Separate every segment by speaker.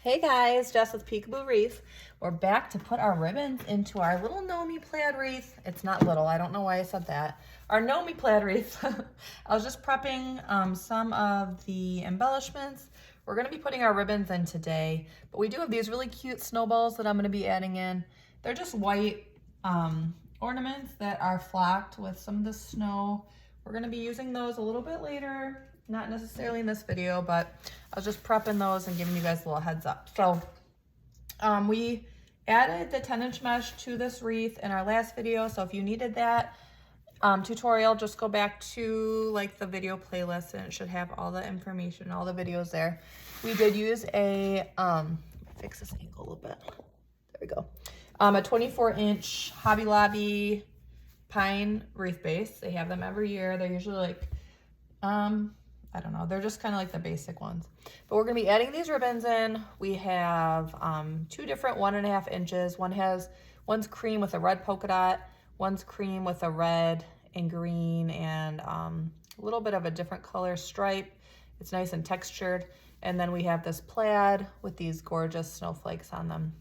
Speaker 1: Hey guys, Jess with Peekaboo Wreath. We're back to put our ribbons into our little Gnome plaid wreath. It's not little, I don't know why I said that. Our Gnome plaid wreath. I was just prepping some of the embellishments. We're gonna be putting our ribbons in today, but we do have these really cute snowballs that I'm gonna be adding in. They're just white ornaments that are flocked with some of the snow. We're gonna be using those a little bit later. Not necessarily in this video, but I was just prepping those and giving you guys a little heads up. So we added the 10-inch mesh to this wreath in our last video. So if you needed that tutorial, just go back to like the video playlist and it should have all the information, all the videos there. We did use a, fix this angle a little bit. There we go. A 24-inch Hobby Lobby pine wreath base. They have them every year. They're usually like, I don't know, they're just kind of like the basic ones. But we're gonna be adding these ribbons in. We have two different 1.5 inches. One's cream with a red polka dot, one's cream with a red and green and a little bit of a different color stripe. It's nice and textured. And then we have this plaid with these gorgeous snowflakes on them.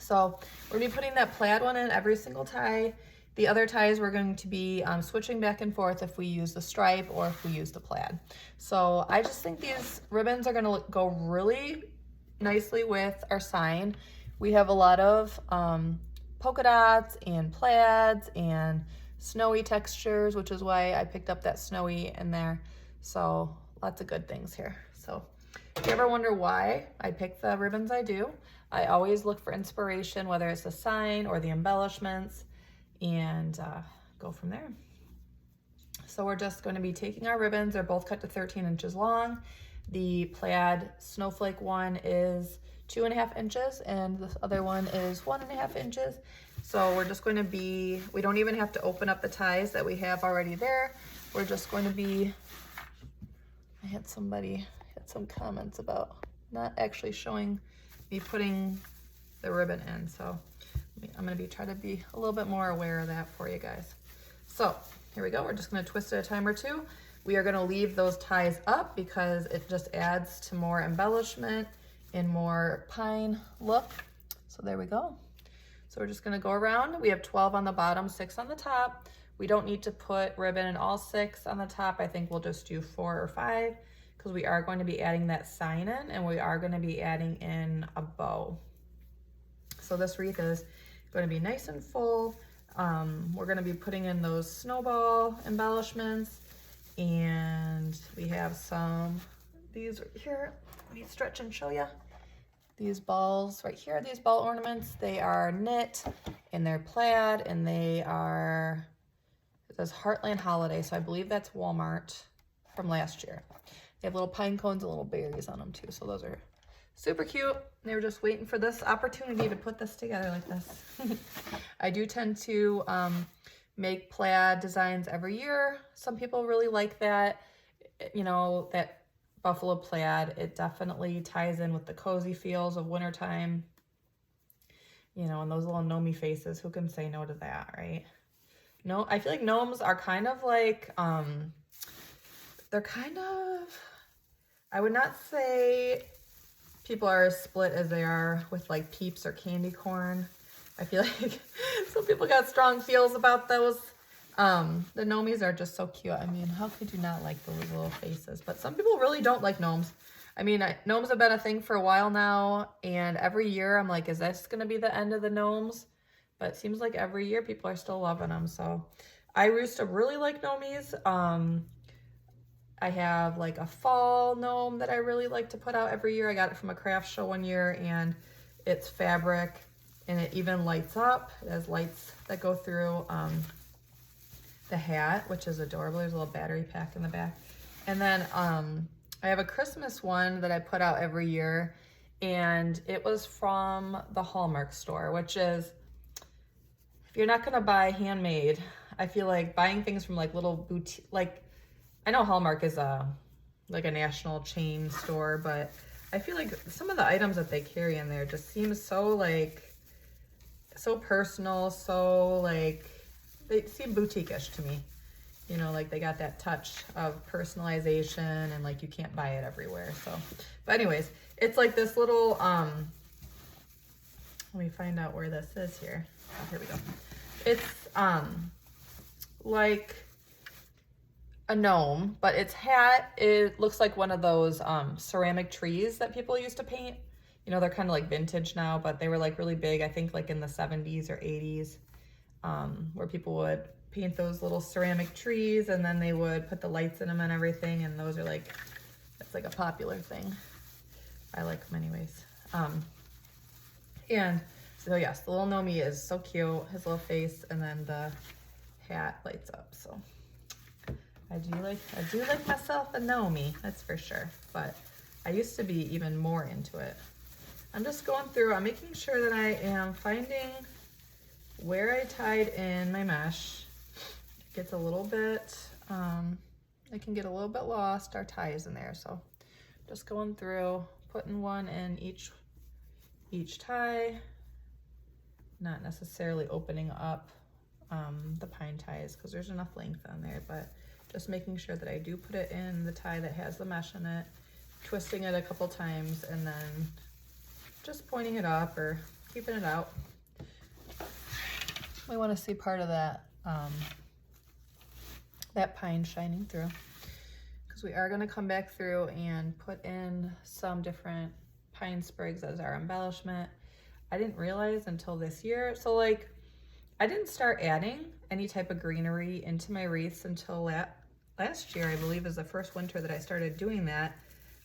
Speaker 1: So we're gonna be putting that plaid one in every single tie. The other ties we're going to be switching back and forth if we use the stripe or if we use the plaid. So I just think these ribbons are gonna go really nicely with our sign. We have a lot of polka dots and plaids and snowy textures, which is why I picked up that snowy in there. So lots of good things here. So if you ever wonder why I pick the ribbons I do, I always look for inspiration, whether it's the sign or the embellishments, and go from there. So we're just going to be taking our ribbons. They're both cut to 13 inches long. The plaid snowflake one is 2.5 inches and this other one is 1.5 inches. So we're just going to be, we don't even have to open up the ties that we have already there. We're just going to be, I had some comments about not actually showing me putting the ribbon in. So I'm gonna try to be a little bit more aware of that for you guys. So here we go. We're just gonna twist it a time or two. We are gonna leave those ties up because it just adds to more embellishment and more pine look. So there we go. So we're just gonna go around. We have 12 on the bottom, 6 on the top. We don't need to put ribbon in all 6 on the top. I think we'll just do 4 or 5 because we are going to be adding that sign in and we are gonna be adding in a bow. So this wreath is going to be nice and full. We're going to be putting in those snowball embellishments, and we have these right here. Let me stretch and show you. These balls right here, these ball ornaments, they are knit and they're plaid and they are, it says Heartland Holiday. So I believe that's Walmart from last year. They have little pine cones and little berries on them too. So those are super cute. They were just waiting for this opportunity to put this together like this. I do tend to make plaid designs every year. Some people really like that, you know, that buffalo plaid. It definitely ties in with the cozy feels of wintertime, you know, and those little gnomey faces. Who can say no to that, right? No, I feel like gnomes are kind of like, they're kind of, I would not say people are as split as they are with like Peeps or candy corn. I feel like some people got strong feels about those. The gnomies are just so cute. I mean, how could you not like those little faces? But some people really don't like gnomes. I mean, gnomes have been a thing for a while now, and every year I'm like, is this gonna be the end of the gnomes? But it seems like every year people are still loving them. So I used to really like gnomies. I have like a fall gnome that I really like to put out every year. I got it from a craft show one year and it's fabric and it even lights up. It has lights that go through the hat, which is adorable. There's a little battery pack in the back. And then I have a Christmas one that I put out every year and it was from the Hallmark store, which is, if you're not gonna buy handmade, I feel like buying things from like little boutique, like, I know Hallmark is like a national chain store, but I feel like some of the items that they carry in there just seem so like, so personal, so like, they seem boutique-ish to me. You know, like they got that touch of personalization and like you can't buy it everywhere. So, but anyways, It's like this little, let me find out where this is here. Oh, here we go. It's like a gnome, but its hat, it looks like one of those ceramic trees that people used to paint. You know, they're kind of like vintage now, but they were like really big, I think like in the 70s or 80s, where people would paint those little ceramic trees and then they would put the lights in them and everything. And those are like, it's like a popular thing. I like them anyways. And so yes, the little gnome is so cute, his little face, and then the hat lights up. So I do like myself a gnome, that's for sure. But I used to be even more into it. I'm just going through, I'm making sure that I am finding where I tied in my mesh. It gets a little bit, it can get a little bit lost, our tie is in there. So just going through, putting one in each tie, not necessarily opening up the pine ties because there's enough length on there, but just making sure that I do put it in the tie that has the mesh in it, twisting it a couple times, and then just pointing it up or keeping it out. We want to see part of that that pine shining through, because we are going to come back through and put in some different pine sprigs as our embellishment. I didn't realize until this year, so like I didn't start adding any type of greenery into my wreaths until last year, I believe, is the first winter that I started doing that.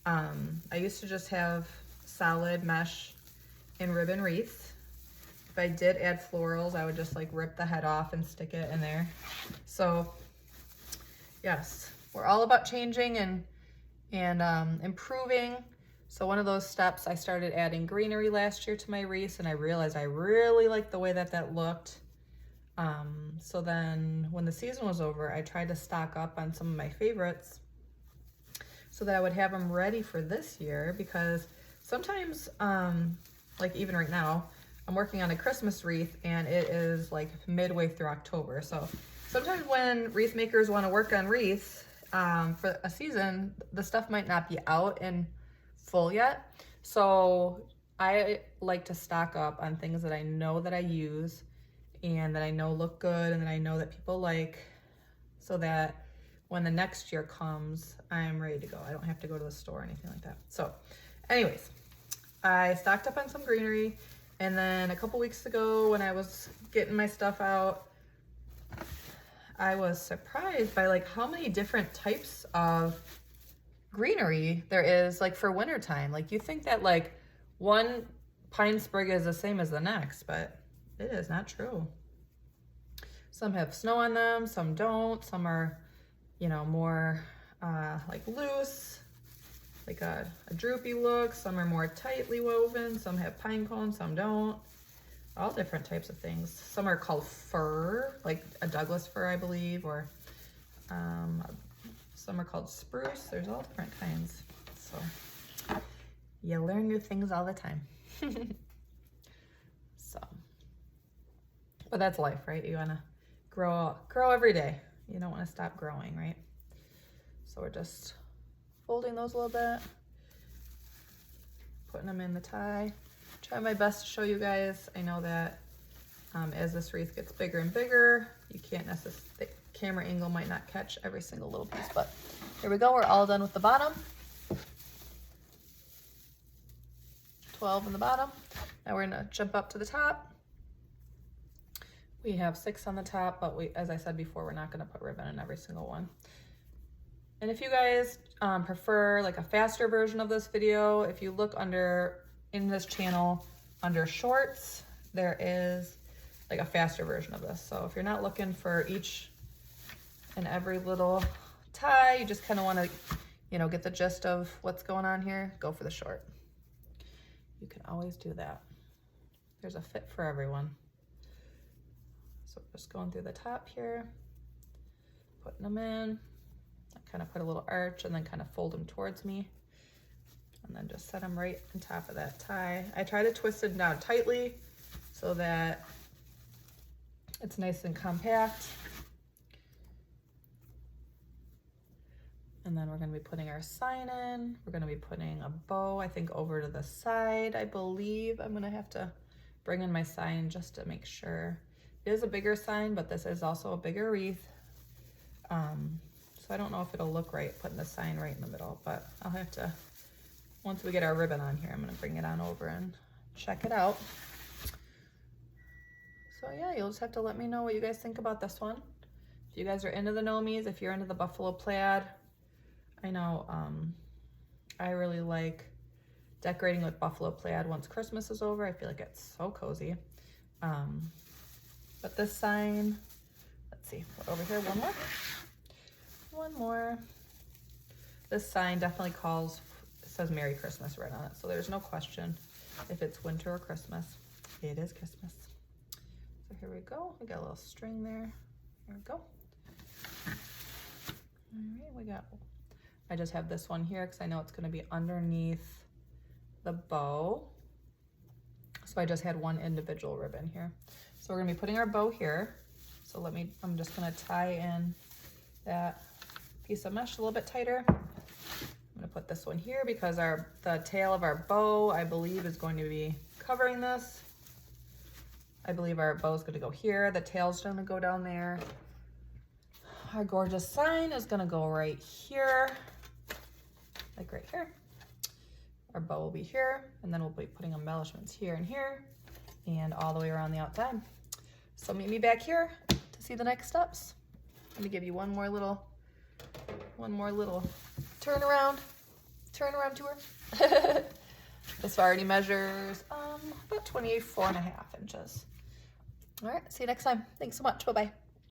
Speaker 1: I used to just have solid mesh and ribbon wreaths. If I did add florals, I would just like rip the head off and stick it in there. So yes, we're all about changing and improving. So one of those steps, I started adding greenery last year to my wreaths, and I realized I really liked the way that looked. So then when the season was over, I tried to stock up on some of my favorites so that I would have them ready for this year, because sometimes, like even right now, I'm working on a Christmas wreath and it is like midway through October. So sometimes when wreath makers want to work on wreaths for a season, the stuff might not be out and full yet. So I like to stock up on things that I know that I use and that I know look good and that I know that people like, so that when the next year comes, I'm ready to go. I don't have to go to the store or anything like that. So anyways, I stocked up on some greenery, and then a couple weeks ago when I was getting my stuff out, I was surprised by like how many different types of greenery there is like for wintertime. Like you think that like one pine sprig is the same as the next, but it is not true. Some have snow on them, some don't. Some are, you know, more like loose, like a droopy look. Some are more tightly woven. Some have pine cones, some don't. All different types of things. Some are called fir, like a Douglas fir, I believe, or some are called spruce. There's all different kinds. So you learn new things all the time. So, but that's life, right? You want to grow every day. You don't want to stop growing, right? So we're just folding those a little bit, putting them in the tie. Try my best to show you guys. I know that as this wreath gets bigger and bigger, you can't necessarily, the camera angle might not catch every single little piece, but here we go. We're all done with the bottom. 12 in the bottom. Now we're gonna jump up to the top. We have 6 on the top, but as I said before, we're not gonna put ribbon in every single one. And if you guys prefer like a faster version of this video, if you look in this channel under shorts, there is like a faster version of this. So if you're not looking for each and every little tie, you just kind of want to, you know, get the gist of what's going on here, go for the short. You can always do that. There's a fit for everyone. So just going through the top here, putting them in. I kind of put a little arch and then kind of fold them towards me, and then just set them right on top of that tie. I try to twist it down tightly so that it's nice and compact. And then we're we're gonna be putting our sign in. We're gonna be putting a bow, I think, over to the side, I believe. I'm gonna have to bring in my sign just to make sure. It is a bigger sign, but this is also a bigger wreath. So I don't know if it'll look right putting the sign right in the middle, but I'll have to, once we get our ribbon on here, I'm gonna bring it on over and check it out. So yeah, you'll just have to let me know what you guys think about this one. If you guys are into the gnomies, if you're into the buffalo plaid, I know I really like decorating with buffalo plaid once Christmas is over. I feel like it's so cozy. But this sign, let's see, over here, one more. This sign definitely calls, it says Merry Christmas right on it, so there's no question if it's winter or Christmas. It is Christmas. So here we go. We got a little string there. There we go. All right, I just have this one here because I know it's going to be underneath the bow. So I just had one individual ribbon here. So we're going to be putting our bow here. So I'm just going to tie in that piece of mesh a little bit tighter. I'm going to put this one here because the tail of our bow, I believe, is going to be covering this. I believe our bow is going to go here. The tail's going to go down there. Our gorgeous sign is going to go right here, like right here. Our bow will be here, and then we'll be putting embellishments here and here, and all the way around the outside. So meet me back here to see the next steps. Let me give you one more little turnaround tour. This already measures about 24.5 inches. All right, see you next time. Thanks so much. Bye-bye.